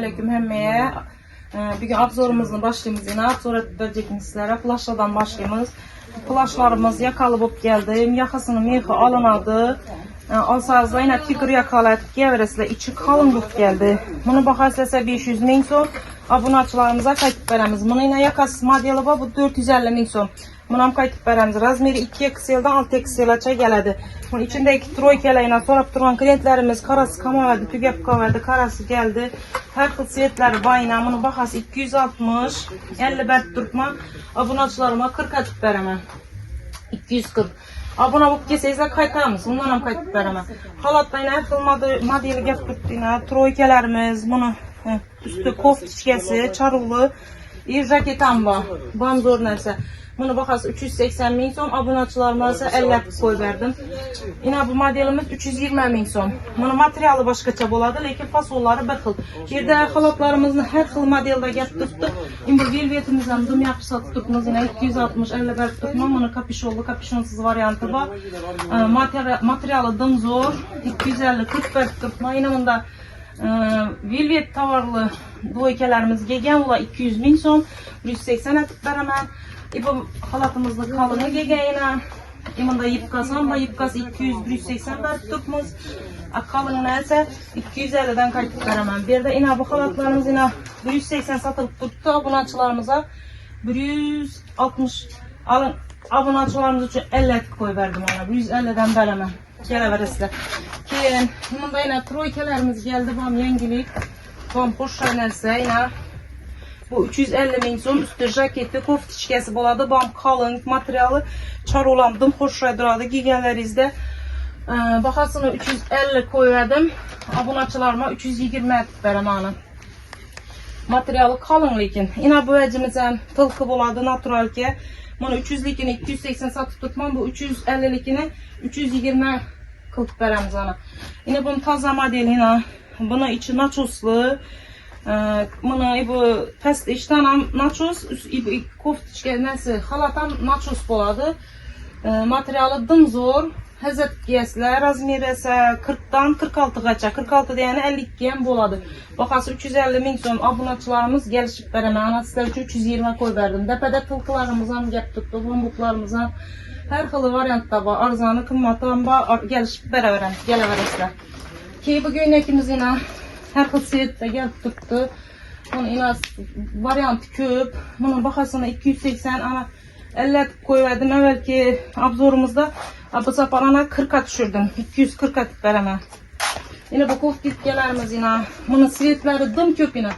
Selamünaleyküm hemmeye. Bugün abzorumuzun başlayımız yine. Abzor edəcəyik sizlere. Plaşlardan başlayımız. Plaşlarımız yakalı bop geldi. Yakasının meyxi alınadı. Alsağızda yine tigr yakalı gevresiyle içi kalın bop geldi. Bunu baxarsa 500 min son. Abunatçılarımıza qayıtıb verəmiz. Bunu yine yakası modeli var. Bu 450 min son. Bunam qayıtıb verəmiz. Razmeri 2 XL-dan 6 XL-ə gəldi. Bunun içindeki troykelerine sorab duran klientlerimiz karası kamaverdi, tügep kaverdi, karası geldi. Her xil siyetleri bayına. Bunun baxası 260, 50 bert durma. Abunatçılarıma 40 açıb verəmən. 240. Abuna bu keseyizler kaytarımız. Bundan hem qayıtıb verəmən. Halatda yine her xil modeli gep durdu yine. Troykelerimiz, bunu üstü koftiçkesi, çarılı, jaketam var. Banzor nərsə. Bunu baxası 380 min son, abunatçılarıma ise 50 koy verdim. Yine bu modelimiz 320 min son. Bunun materialı başqaça boladı, lakin fasolları bir xil. Yerdə xalatlarımızın hər xil modelde gəlib tutdu. İndi velvetimizdən dım yaxşı satıb tutdunuz. Yine 260 50 bər tutma. Bunun kapişonlu, kapişonsuz variantı var. Materialı dım zor. 250 40 bər tutma. Yine bunda velvet tavarlı doykelerimiz gegen ola 200 min son. 180 etib verəmən. Bu halatımızın kalını gegeyine. Bunda yipkası var. Yipkası 200-180 bər tutmuş. Kalını neyse 250'den qayıtıb verəmən. Bir de yine bu halatlarımız yine 180 satılıp tuttu. Abunatçılarımıza 160 alın. Abunatçılarımız için 50 koy verdim ona. 150'den verəmən. Gələ verəsizlər. Keyin bunda yine troykelerimiz geldi. Bam yengilik. Bam hoş şeylerse yine. Bu 350 min son, üstü jaketi, koftiçkesi boladı. Bam kalın materialı çar olandım. Hoş raydırada gigenlerizde. Baxasını 350 koy verdim. Abunatçılarıma 320 etib verəm. Materialı kalın lekin. Yine bu əcimizən tılkı boladı natural ki. Bunu 300'likini 280 satıp tutmam. Bu 350'likini 320 kılıb verəm. Yine bunun taza modeli yine. Buna içi nachoslu. Bunu bu past işten nachos, koftiçke nesi halatam nachos boladı. Materialı dım zor. Hazret giyesler razmeri ise 40'dan 46'gacha. 46 diyeni 52 boladı. Baxası 350 min son abunatçılarımız gelişip verəmən. Sizler üçün 320 koy verdim. Depede tılkılarımızdan gep tutdu. Bombuklarımızdan her xili variantda var. Arzanı kımmatdan var. Gelişip verəmən. Gələ verəsizlər. Ki bu göynəkimiz yine her xil siyette gelip tuttu. Bunun yine variant köp. Bunun baxasına 280 ama 50 koy verdim. Evvelki abzorumuzda bu saparana 40'a düşürdüm. 240 atıp veremem. Yine bu koftikkelerimiz yine. Bunun siyetleri dım köp yine.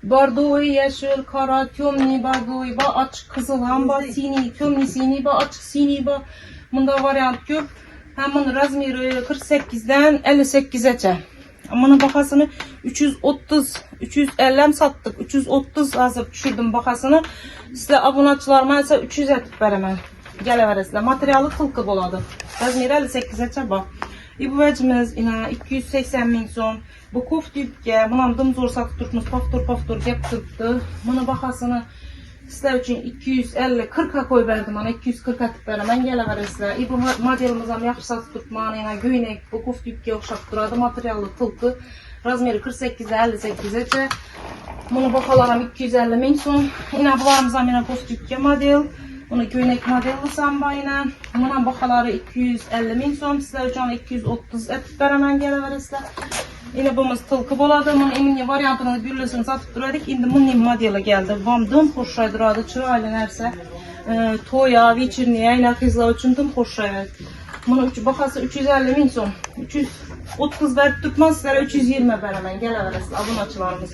Bardoy, yeşil, kara, tömni, bardoy, açık kızıl, hamba, sini, tömni, sini, açık sini, bunda variant köp. Hem bunun razmeri 48'den 58'e. Bunun baxasını 330, 350 sattık. 330 hazır düşürdüm baxasını. Sizə abunatçılarıma ise 300 etib verəmən. Gələ verəsizlər. Materialı tılqı boladı. Razmeri 58'e bax. Bu vəcimiz yine 280 min son. Bu koftikə, bunam dım zor satıb tutmuş. Paftor gep tutdu. Bunu baxasını sizler için 250 40'a koy verdim. 240 etib verəmən. Gələ verəsizlər. Bu modelimizden yaxşı satıb tutmağına yine göynək. Bu koftikə oxşab duradı. Materialı tılqı. Razmeri 48'e 58'e. Bunu baxalaram 250 min son. Yine bularımızdan yine koftikə model. Bunu göynək modeli samba yine. Bunun baxaları 250 min son. Sizler üçün 230 etib verəmən. Gələ verəsizlər. Yine bumuz tılkı boladı. Bunun emini variantını birlesini satıp duradık. Şimdi bunun modeli geldi. Bamdım hoşray duradı. Çıraylı nerse. Toya, вечерniye, yine kızlar için dım hoşray. Bunun baxası 350 min son. 330 verip tutmaz. Sizlere 320 verəmən. Gələ verəsizlər. Abunatçılarımız.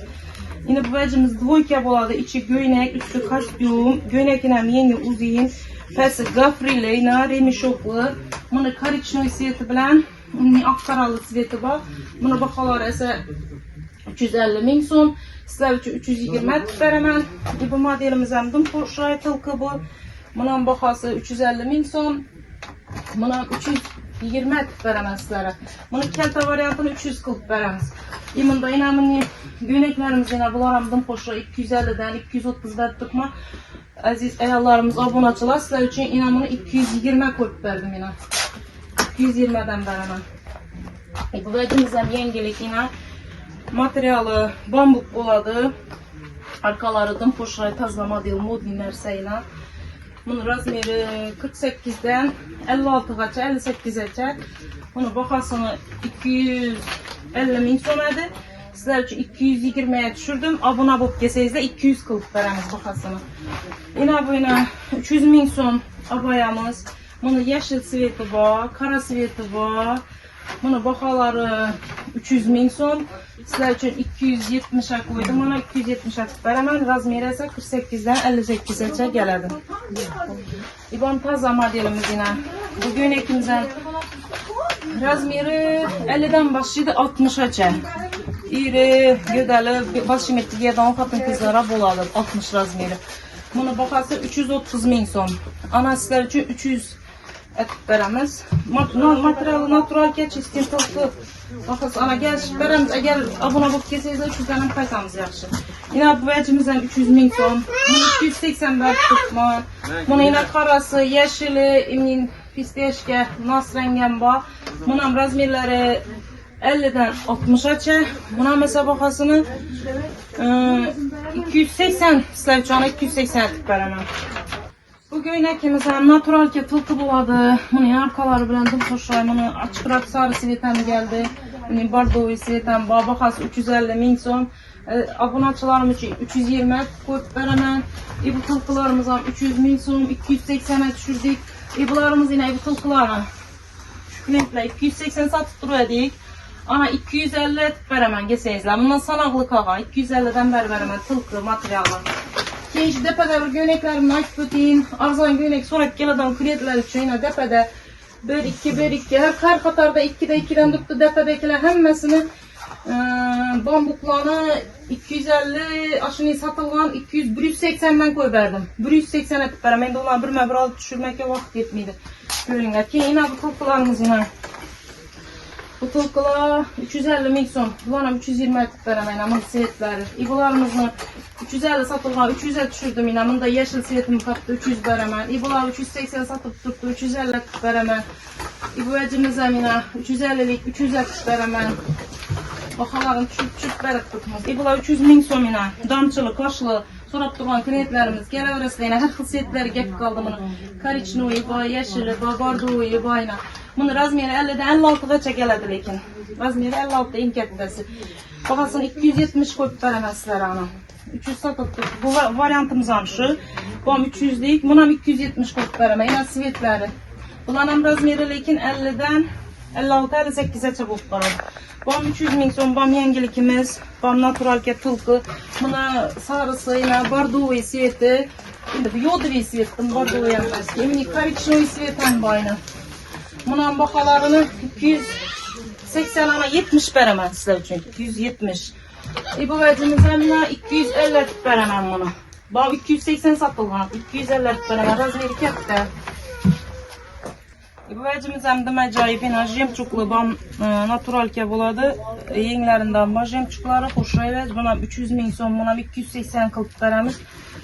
Yine bu vecimiz dvoyka boladı. İçi göynək, üstü kostyum. Göynək yine yeni uzun. Pəsi gafrili, yine remişoklu. Bunu kariçnoy siyeti bilen. Bunun akkaralı siveti var. Buna baxaları ise 350 min son. Sizler için 320 etib verəmən. Bu modelimiz hem dım hoşray tılqı bu. Bunun baxası 350 min son. Buna 320 etib verəmən sizlere. Bunun kelta variantını 300 kılıb verəmiz. Bunda yine göynəklərimiz yine bular dım hoşray 250'den 230 ver tutma. Aziz ayarlarımız, abunatçılar sizler için yine bunu 220 koyup verdim yine. 220'den verəmən. Bu vecimizden yengelik yine Materialı bambuk boladı. Arkaları dım poşray tazlama değil modni nerseyla. Bunun razmeri 48'den 56'gacha 58'gacha. Bunu bakasını 250 min so'madi. Sizler için 220'ye düşürdüm. Abone olup gelseniz de 200 kılıp veremiz bakasını. Yine bu yine 300 min son abayamız. Bunun yeşil sveti var, kara sveti var. Bunun bakaları 300 min son. Sizler için 270'e koydum. Ona 270'e veremem. Razmeri ise 48'den 58'e geledi. İban taza modelimiz yine. Bugün ikimizden razmeri 50'den başlaydı 60'a. İri, gödəli, başimetli yerden kadın kızlara boladı 60 razmeri. Bunu bakası 330 min son. Ana sizler için 300 et veremiz. Materialı natural geç istintaltı. Bakası ana gel veremiz. Eğer abone olup gelseniz de 300 tane kaytamız yaxşı. Yine bu vecimizden 300 min son. Bunu 280 ver tutma. Bunu yine karası, yeşili, emin pisteşke, nasrengen var. Bunun razmerleri 50'den 60'a. Buna mesela bakasını 280 sizler için 280 etip veremem. Bu göynekimizden natural ki tılkı buladı. Bunu arkaları bilendim koşay. Bunu açık rak sarı sivetem geldi. Bunu bardovi sivetem var. Bakası 350 min son. Abonaçılarım için 320 koyup veremem. Bu tılkılarımızdan 300 min son 280'e düşürdük. Bularımız yine bu tılkılarına şu renkle 280 satıp duruyordik. Ana 250 etip veremem geseyizler. Bundan sanaklı kağa 250'den veremem tılkı materyalı. Keşi depede bir göyneklerimi açıp öteyim. Arzan göynek sonraki geleden krediler için yine depede 1-2 her katarda 2'de 2'den tuttu depedekiler hemmesini bambuklarını 250 aşını satılan 180'den koy verdim. 180 etip veremem. Ben de onlar bir alıp düşürmekle vakit yetmeydi. Görünler ki yine bu tılkılarımız yine. Bu tılkılar 350 min son. Bunlara 320 etip veremem. Ama siyetleri. İbularımızın 350 satılgan 300'e düşürdüm yine. Bunda yeşil siyetimi kattı 300 veremem. İbular 380 satıp tuttu 350 etip veremem. İbu vecimize yine 350'lik 300 etip veremem. Bakaların çüp verip tutmaz. İbular 300 min son yine. Damçılı, kaşlı. Sorap durgan kreditlerimiz gele öresine her hısiyetleri gep kaldı bunu. Kariçnoyu, yeşili, bardoğuyu, bayna. Bunu razmeri 50'den 56'ga geledi lekin. Razmeri 56'da inketmesi. Bakasın 270 koyup veremezler ana. 300 satıldı. Bu varyantımızdan şu. Bu 300'lik. Buna 270 koyup veremez. Yine sivetleri. Bunların razmeri lekin 50'den 56-58'e çabuk var. Bam 300 min son bam yengelikimiz, bam natural ke tılkı, buna sarısı yine bardoğu siyeti, yodovi siyetim bardoğu yanmaz ki, emni kariçnoy siyetim bayna. Buna bakalarını 280 ana 70 veremem sizler için, 270. Bu vecimizden buna 250 veremem bunu. Bam 280 satılgan, 250 veremem, razmeri kette. Bu vecimizden de acayip yine jemçuklu bam natural ke buladı. Yenglerinden var jemçukları hoşrayvez. Buna 300 min son, buna 280 kılıp veremiz.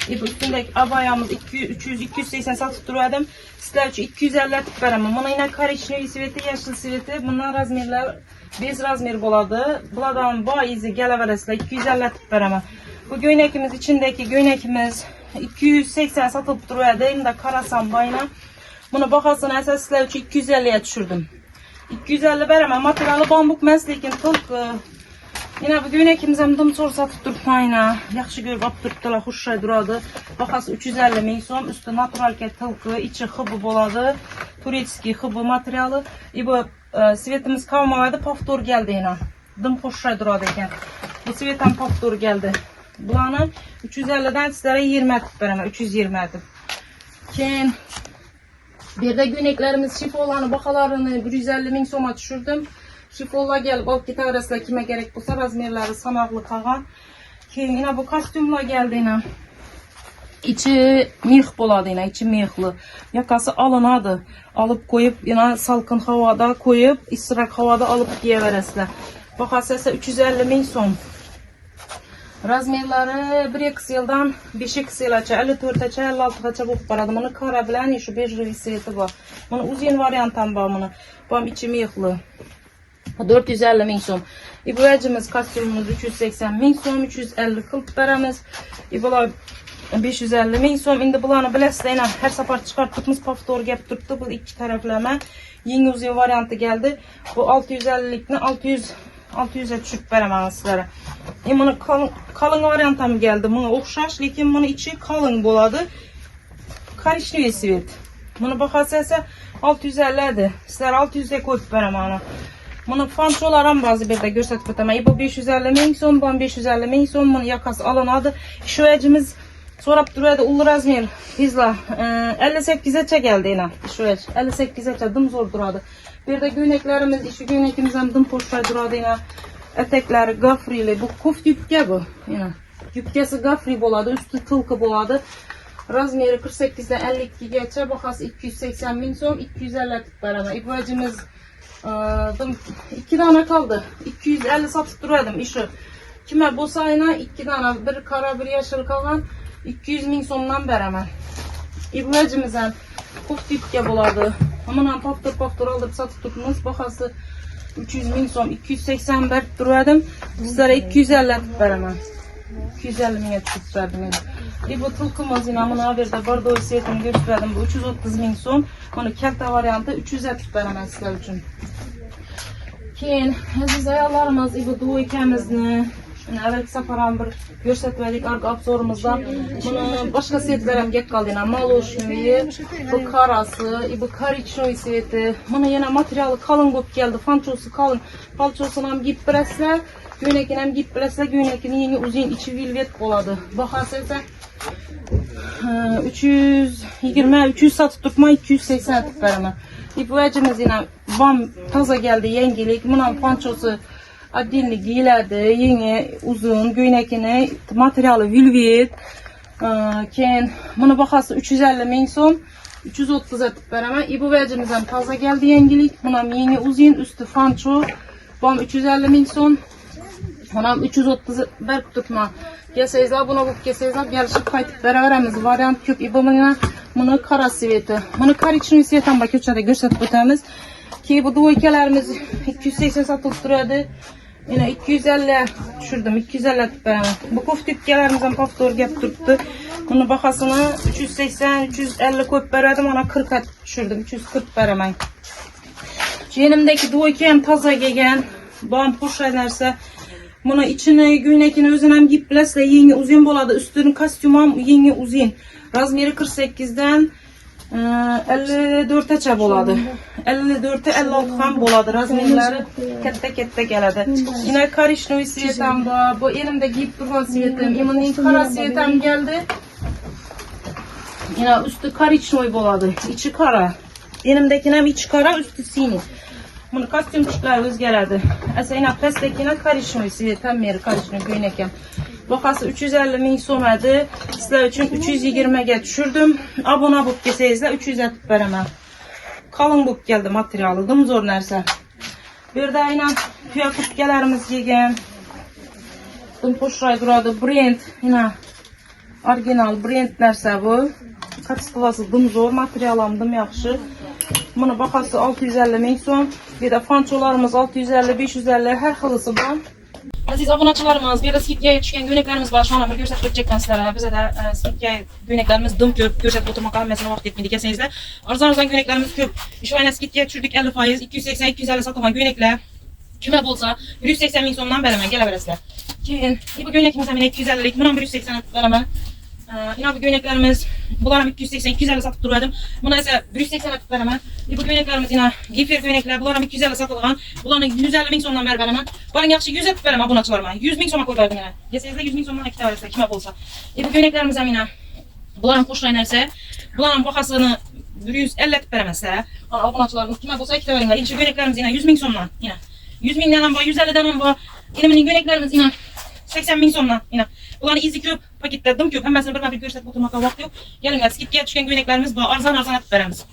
Bu üstündeki abayamız 200-280 satıp duruyordu. Sizler için 250 etip veremem. Buna yine kariçnoy siveti, yeşil siveti. Bunlar razmerler 5 razmer buladı. Buladan bağ izi geleveresle 250 etip veremem. Bu göynekimiz içindeki göynekimiz 280 satıp duruyordu. Hem de karasan bayına. Bunu bakasın esaslar için 250'ye düşürdüm. 250 veremem. Materialı bambuk meslekin tılkı. Yine bu göynekimizden dım sor satıp durtmayına. Yaxşı görüp aptırttılar, hoşşay duradı. Bakası 350 min son. Üstü natural ke tılkı. İçi hıbı boladı. Turetski hıbı materialı. Bu sivetimiz kalmadı. Paftor geldi yine. Dım hoşşay duradı eken. Bu sivetten paftor geldi. Bulanı 350'den sizlere 20 etip veremem. 320 etip. Ken bir de göyneklerimiz şifolarını, bakalarını 150 min soma düşürdüm. Şifolla gelip alıp git arasında kime gerek bulsa razmerleri sanaklı kalan. Yine bu kostümla geldi yine. İçi mih boladı yine, içi mihli. Yakası alınadı. Alıp koyup yine salkın havada koyup, ısırak havada alıp giyeveresler. Bakası ise 350 min son. Razmerleri 1-2 yıldan 5-2 yılaça, 54'e, 56'a bulup baradım. Bunu kara bilen şu bejri siyeti var. Bunu uzun varyantan var bunu. Bam içi mihli. 450 min so'm. İbuvacımız kostyumumuz 380 min so'm, 350 kılıp veremiz. İbular 550 min so'm. Endi bularni bilasizlar, her safar chiqartibmiz, повтор gap turibdi. Bu ikki taraflama yeng uzun varianti geldi. Bu 650likni 600'e tushib beraman sizlarga. Buni qalin variant ham geldi. Buna o'xshash, lekin buni ichi qalin bo'ladi. Korичневый svet. Buni bahası ise 650 edi. Sizlar 600'e koyup beraman. Buni fançolar ham bazı bir de gösterip o'taman. Bu 550 min so'm, bu 550 min so'm. Buni yakası alınadi. Şöyle so'rab turadi, ul razmer izla 58'e geldi yine. Şöyle 58'e dım zor duradi. Bir de göyneklerimiz, işi göynekimiz hem dım poşlar duradi yine. Etekleri gafrili. Bu koft yupka bu. Yine. Yupkası gafri boladı, üstü tılkı boladı. Razmeri 48'den 52'ge bahası 280 min so'm, 250 tip beraman. İbuvacımız 2 tane kaldı. 250 satıp duradım işi. Kime bolsa ayına 2 tane, bir kara bir yeşil kalgan 200 min so'mdan beraman. İbuvacımız hem koft yupka boladı. Aman paftor aldırıp satıp tutmuş. Bahası 300 min so'm, 280 berip duradım. Sizlere 250 tip beraman. 250 minge tutup verdim. Bu tulkumuz yine bunu haberde bardo setini gösterdim. Bu 330 min so'm. Bunu kelta variantı 300'e tutup beraman sizler için. Keyin aziz ayollarimiz bu duo ikamizni evvelki safar ham bir ko'rsatdik arka obzorumuzda. Buni boshqa setlar ham kelib qoldi. Молочный, bu qarasi, bu korичневый sveti. Buni yana materiali qalin bo'lib keldi. Fanchosi qalin. Palchosini ham giyib bilasizlar. Göynekini hem giyip bilasizlar. Göynekini yeni uzun içi velvet bo'ladi. Bahası ise 320 satıp tutma 280 tutup beraman. İbuvacımız yine bam taza geldi, yengilik. Bunun pançosu adilli giyiladi, yeni uzun göynekini materiali velvet. Keyin buni bahası 350 min so'm, 330 tutup beraman. İbuvacımız hem taza geldi, yengilik. Bunun yeni uzun üstü fanço. Bam 350 min so'm. Onam 330 berip tutma. Gelseyizler buna bu gelseyizler gelişip kaytıp beraberimiz. Variant köp ibamına bunu kara sveti. Bunu korичневый svetten bak köçede gösterip ötemiz. Ki bu duo ikelerimiz 280 satılıp duruyordu. Yine 250 düşürdüm. 250 tutup beraber. Bu koft ükelerimizden paftor gap tuttu. Bunu bakasına 380-350 koyup beraberdim. Ona 40'a düşürdüm. 340 beraber. Yenimdeki duo ikem taza gegen. Bağım poşaylarsa. Buna içine göynekini özün hem giyip bilasizlar, yeni uzun boladı. Üstünün kostyumum yeni uzun. Razmeri 48'den 54'e boladı. 54'e 56 ham boladı. Razmerleri kette geladi. Yine korичневый svetim var. Bu elimde giyip durgan svetim. Emin kara svetim geldi. Yine üstü korичневый boladı. İçi kara. Elimdekinin hem içi kara, üstü sini. Bunu kostyumçuklar özgelerdi. Yine pestekine korичневый svetim meri korичневый göyneken. Bakası 350 min so'm edi. Sizler için 320'ge düşürdüm. Abone olup gelseyizler 300 tutup beraman. Kalın bo'lib geldi materialı. Dım zor narsa. Bir de yine tuya kupkelerimiz giygen. Dım poşray duradi. Brand. Yine orijinal brand narsa bu. Kaçtılası dım zor. Materialım dım yaxşı. Bunu bakası 650 min so'm. Bir de fançolarımız 650-550 her xilisi var. Aziz obunachilarimiz, bu yerda skidga tushgan göyneklarimiz bor. Shuni bir ko'rsatib o'tacakman sizlarga. Bizda skidga göyneklarimiz dim ko'p, ko'rsatib o'tirmoqqa hammasini vaqt yetmaydi kelsangizlar. Arzon göyneklarimiz ko'p. Shu ayna skidga tushirdik 50%, 280-250 sotilgan göyneklar. Kime bo'lsa 180 min so'mdan beraman, kelaverasizlar. Keyin bu göynekimiz ham 250lik, buni 180 beraman. Yine bu göyneklerimiz, bunlar 280-250 satıp duruyordum. Buna ise 180 atıp beraman. Bu göyneklerimiz yine gifer göynekler, bunlar 250 satılgan. Bunların 150 min so'mdan beraman. Bana yaxshi 100 atıp beraman obunachilarıma. 100 min so'mga qo'yib berdim yine. Yesangizlar 100 min so'mdan ikkita versizlar, kime bo'lsa. Bu göyneklerimiz ham yine bunların qo'shilgan narsa. Bunların bahasini 150 atıp beraman sizlarga. Obunachilarimiz kime bo'lsa ikkita veringlar. Endi göyneklerimiz yine 100 min so'mdan yine. 100 mingdan ham bor, 150dan ham bor. Yine mening göyneklerimiz yine 80 min so'mdan yine. Bularni izi ko'p, paketlar dim ko'p. Hammasini bir-bir ko'rsatib o'tirmoqqa vaqt yo'q. Kelinglar, skidga tushgan göyneklarimiz bor. Arzon atib beramiz.